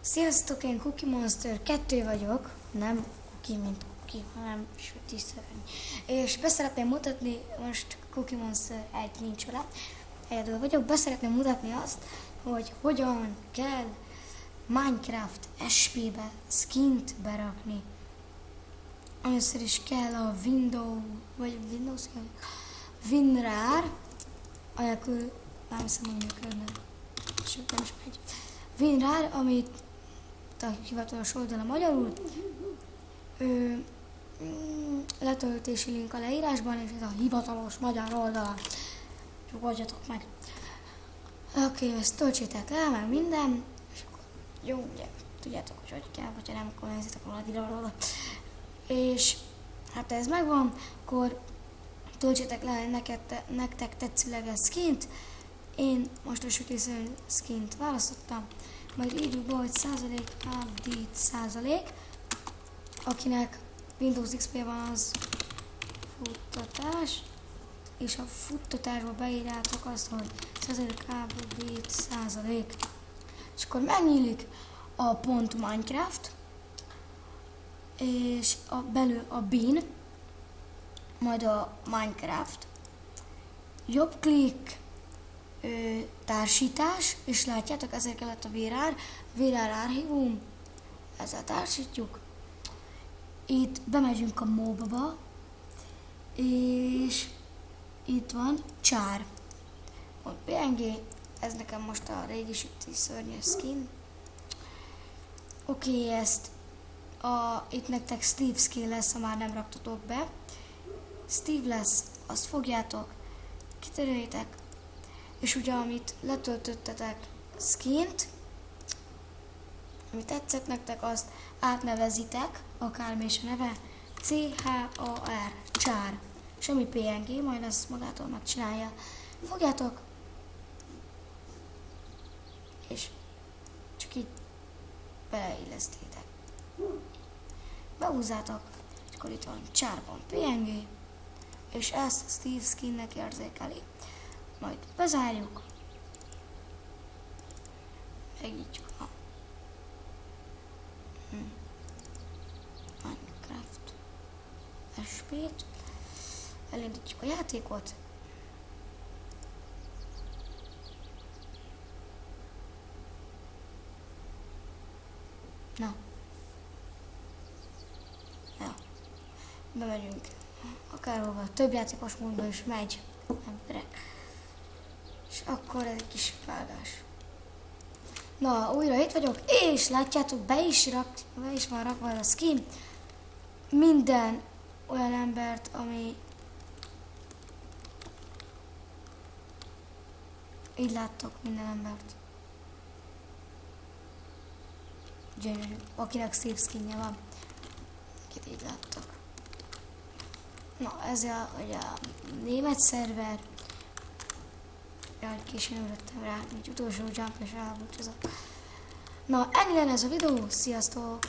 Sziasztok, én Cookie Monster 2 vagyok, nem Cookie, mint Cookie, hanem süti szörny. És beszeretném mutatni, most Cookie Monster 1 nincs vele, egyedül vagyok, beszeretném mutatni azt, hogy hogyan kell Minecraft SP-be skint berakni. Először is kell a Windows, WinRAR, anélkül nem hiszem, hogy működne. Sőt, nem is megy. WinRAR, amit a hivatalos oldala magyarul, letöltési link a leírásban, és ez a hivatalos magyar oldala. Nyugodjatok meg. Oké, ezt töltsétek el, meg minden, és akkor jó, ugye, tudjátok, hogy kell, hogyha nem, akkor nézzétek róla. És hát ez megvan, akkor töltsétek le nektek tetszőleges skint. Én most a sütőszörny skint választottam, majd írjuk be, hogy %update %, akinek Windows XP van, az futtatás, és a futtatásba beírjátok azt, hogy %update %. És akkor megnyílik a .minecraft, és belül a bin, majd a Minecraft, jobb klik, társítás, és látjátok, ezért kellett a VRAR archívum, ezzel társítjuk. Itt bemegyünk a mobba, és itt van csár. .png, ez nekem most a régi süti szörnyes skin. Oké, ezt itt nektek Steve skin lesz, ha már nem raktatok be. Steve lesz, azt fogjátok, kitöröljétek, és ugye amit letöltöttetek skint, ami tetszett nektek, azt átnevezitek, akármi is a neve, CHAR, csár, semmi PNG, majd ezt magától megcsinálja. Fogjátok, és csak így beleillesztétek. Behúzzátok, és akkor itt van csár.png, és ezt Steve skinnek érzékeli. Majd bezárjuk, megnyitjuk a Minecraft SP-t, elindítjuk a játékot, bemegyünk akárhova, több játékos módban is megy, emberek. És akkor ez egy kis vágás. Na, újra itt vagyok, és látjátok, be is van rakva a skin. Minden olyan embert, ami így láttok, minden embert. Gyönyörű, akinek szép skinje van. Akit így láttok. Na, ez a német szerver. Jaj, későn ülöttem rá, így utolsó jump és elbúcsúzok. Na, ennyi lenne ez a videó, sziasztok!